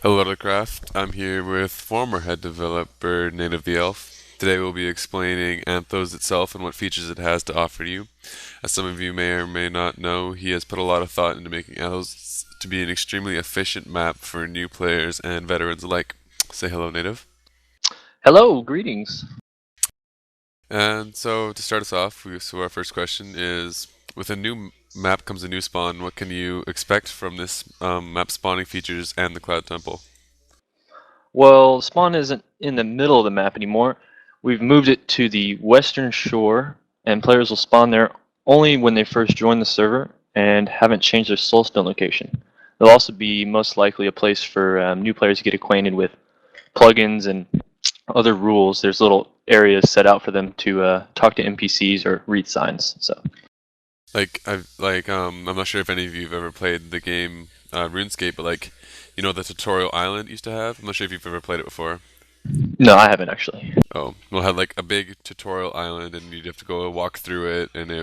Hello to Craft. I'm here with former head developer Native the Elf. Today we'll be explaining Anthos itself and what features it has to offer you. As some of you may or may not know, he has put a lot of thought into making Anthos to be an extremely efficient map for new players and veterans alike. Say hello, Native. Hello, greetings. And so to start us off, our first question is, with a new map comes a new spawn. What can you expect from this map spawning features and the Cloud Temple? Well, spawn isn't in the middle of the map anymore. We've moved it to the western shore, and players will spawn there only when they first join the server and haven't changed their soulstone location. There'll also be most likely a place for new players to get acquainted with plugins and other rules. There's little areas set out for them to talk to NPCs or read signs. So I'm not sure if any of you have ever played the game RuneScape, but the tutorial island it used to have. I'm not sure if you've ever played it before. no, I haven't actually. Oh, we'll have like a big tutorial island, and you'd have to go walk through it, and it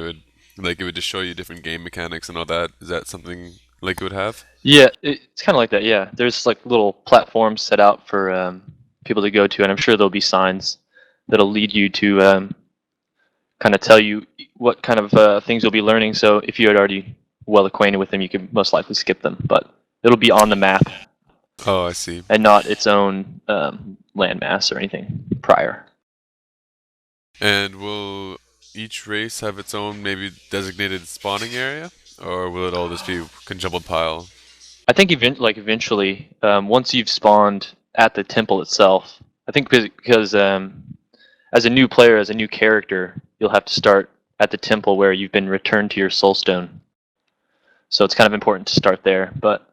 would just show you different game mechanics and all that. Is that something like it would have? Yeah, it's kind of like that. Yeah, there's like little platforms set out for people to go to, and I'm sure there'll be signs that'll lead you to kind of tell you what kind of things you'll be learning. So if you had already well acquainted with them, you could most likely skip them. But it'll be on the map Oh, I see. and not its own landmass or anything prior. And will each race have its own maybe designated spawning area, or will it all just be a jumbled pile? I think eventually, once you've spawned at the temple itself, I think because as a new player, as a new character, you'll have to start at the temple where you've been returned to your soulstone. So it's kind of important to start there. But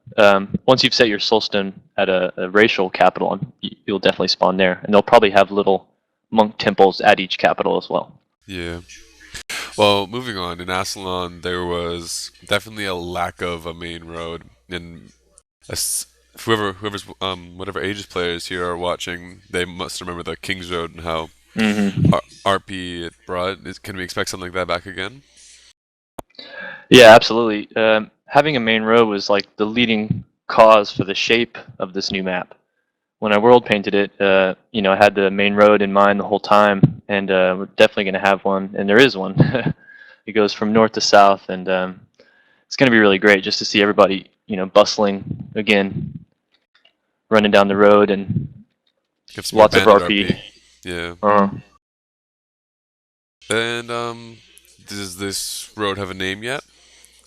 once you've set your soulstone at a racial capital, you'll definitely spawn there. And they'll probably have little monk temples at each capital as well. Yeah. Well, moving on, in Ascalon, there was definitely a lack of a main road, and whatever ages players here are watching, they must remember the King's Road and how Hmm. RP it brought. Can we expect something like that back again? Yeah, absolutely. Having a main road was like the leading cause for the shape of this new map. When I world painted it, I had the main road in mind the whole time, and we're definitely going to have one, and there is one. It goes from north to south, and it's going to be really great just to see everybody, bustling again, running down the road, and Give some more lots of bandit RP. RP. Yeah. Uh, And does this road have a name yet,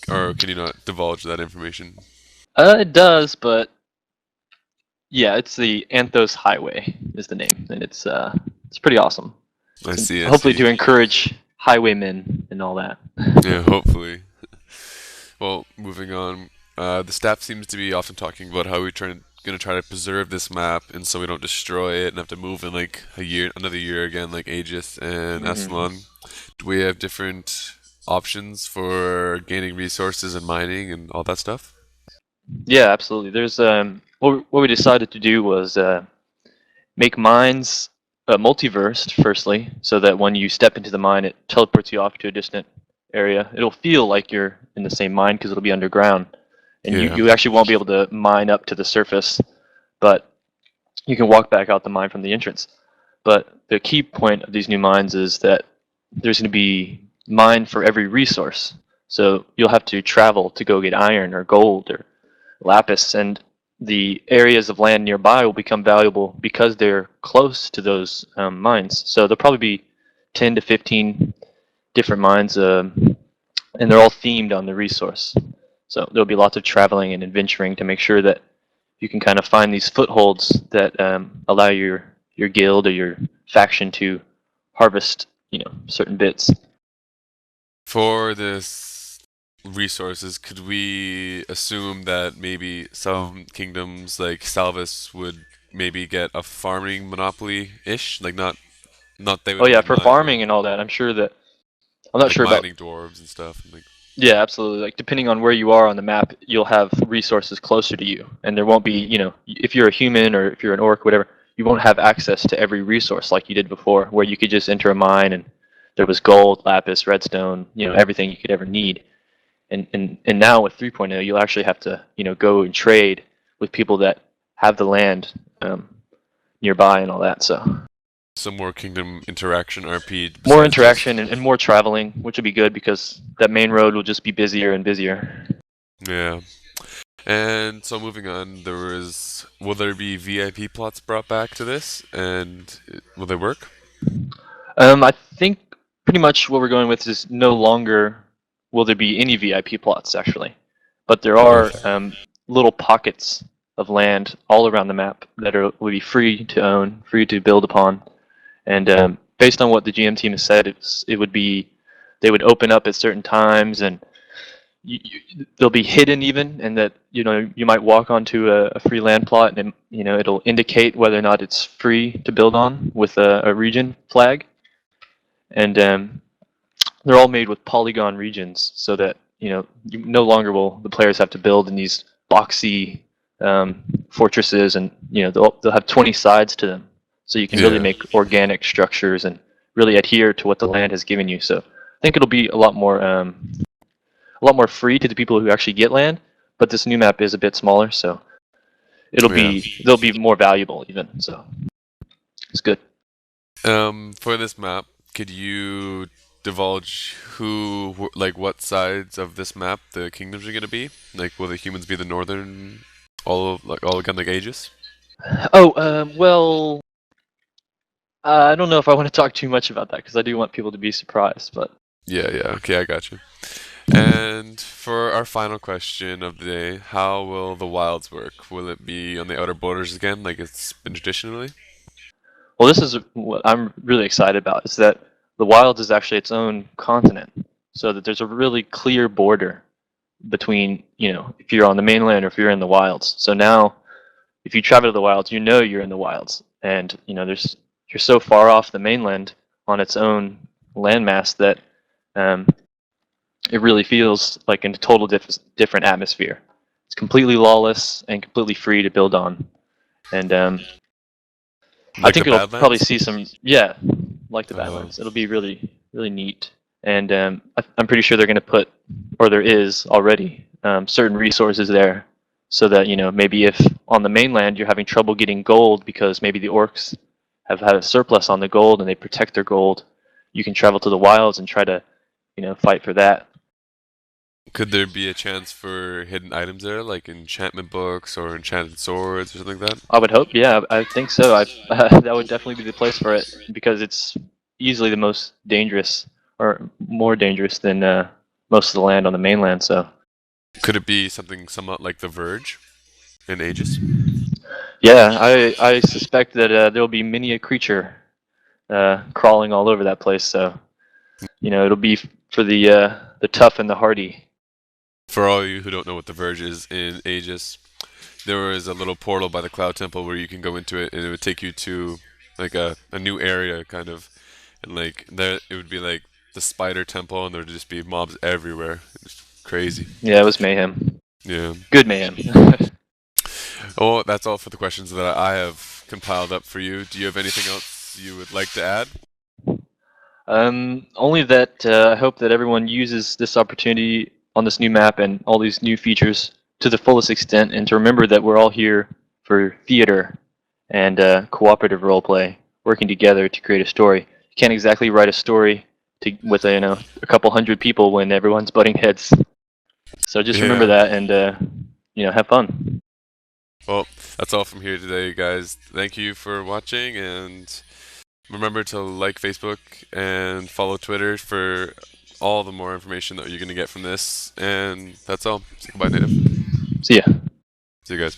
or can you not divulge that information? it does, but yeah, it's the Anthos Highway is the name, and it's pretty awesome. I see. I Hopefully see. to encourage highwaymen and all that. Yeah. Hopefully. Well, moving on. The staff seems to be often talking about how gonna try to preserve this map, and so we don't destroy it and have to move in like a year, another year again, like Aegis and Hmm. Aslan. Do we have different options for gaining resources and mining and all that stuff? Yeah, absolutely. There's what we decided to do was make mines multiversed firstly, so that when you step into the mine, it teleports you off to a distant area. It'll feel like you're in the same mine because it'll be underground, and you Yeah. you actually won't be able to mine up to the surface, but you can walk back out the mine from the entrance. But the key point of these new mines is that there's going to be mine for every resource. So you'll have to travel to go get iron or gold or lapis, and the areas of land nearby will become valuable because they're close to those mines. So there'll probably be 10 to 15 different mines, and they're all themed on the resource. So there'll be lots of traveling and adventuring to make sure that you can kind of find these footholds that allow your guild or your faction to harvest, certain bits. For this resources, could we assume that maybe some kingdoms like Salvis would maybe get a farming monopoly-ish? Like not they Oh would yeah, only for mine, but farming and all that, I'm not like sure about. mining dwarves and stuff. And like, Yeah, absolutely. Like depending on where you are on the map, you'll have resources closer to you, and there won't be, if you're a human or if you're an orc, whatever, you won't have access to every resource like you did before, where you could just enter a mine and there was gold, lapis, redstone, everything you could ever need. And now with 3.0, you'll actually have to, go and trade with people that have the land nearby and all that. So Some more kingdom interaction RP more besides just interaction and more traveling, which would be good because that main road will just be busier and busier. yeah. And so moving on, will there be VIP plots brought back to this, and will they work? I think pretty much what we're going with is no longer will there be any VIP plots actually, but there are Okay. little pockets of land all around the map that will be free to own, free to build upon, and based on what the GM team has said, it would be they would open up at certain times and they'll be hidden even, and that you might walk onto a free land plot and it'll indicate whether or not it's free to build on with a region flag, and they're all made with polygon regions so that no longer will the players have to build in these boxy fortresses, and they'll have 20 sides to them, so you can really Yeah. make organic structures and really adhere to what the land has given you. So I think it'll be a lot more free to the people who actually get land, but this new map is a bit smaller, so Yeah. they'll be more valuable even. So it's good. For this map, could you divulge like what sides of this map the kingdoms are going to be? Like, will the humans be the northern, all again like Aegis? Oh, well, I don't know if I want to talk too much about that because I do want people to be surprised, but Yeah, yeah. Okay, I got you. And for our final question of the day, how will the wilds work? Will it be on the outer borders again, like it's been traditionally? well, this is what I'm really excited about, is that the Wilds is actually its own continent, so that there's a really clear border between, if you're on the mainland or if you're in the Wilds. So now, if you travel to the Wilds, you're in the Wilds, and you're so far off the mainland on its own landmass that um, it really feels like a total different atmosphere. It's completely lawless and completely free to build on, and I Like the think it'll probably Badlands? see some, yeah, like the Oh, Badlands. It'll be really, really neat. And I'm pretty sure they're going to put, or there is already, certain resources there, so that maybe if on the mainland you're having trouble getting gold because maybe the orcs have had a surplus on the gold and they protect their gold, you can travel to the wilds and try to fight for that. could there be a chance for hidden items there, like enchantment books or enchanted swords or something like that? I would hope, yeah, I think so. That would definitely be the place for it because it's easily the most dangerous, or more dangerous than most of the land on the mainland. So, Could it be something somewhat like the Verge in Aegis? yeah, I suspect that there will be many a creature crawling all over that place. So, it'll be for the tough and the hardy. For all you who don't know what the Verge is in Aegis, there was a little portal by the Cloud Temple where you can go into it and it would take you to like a new area kind of, and like there it would be like the Spider Temple and there would just be mobs everywhere. It's crazy. Yeah, it was mayhem. Yeah. Good mayhem. Oh, that's all for the questions that I have compiled up for you. Do you have anything else you would like to add? Only that I hope that everyone uses this opportunity on this new map and all these new features to the fullest extent, and to remember that we're all here for theater and cooperative roleplay, working together to create a story. You can't exactly write a story with a couple hundred people when everyone's butting heads. So just remember Yeah. that and have fun. Well, that's all from here today, guys. Thank you for watching, and remember to like Facebook and follow Twitter for all the more information that you're going to get from this. And that's all. Say goodbye, Native. See ya. See you guys.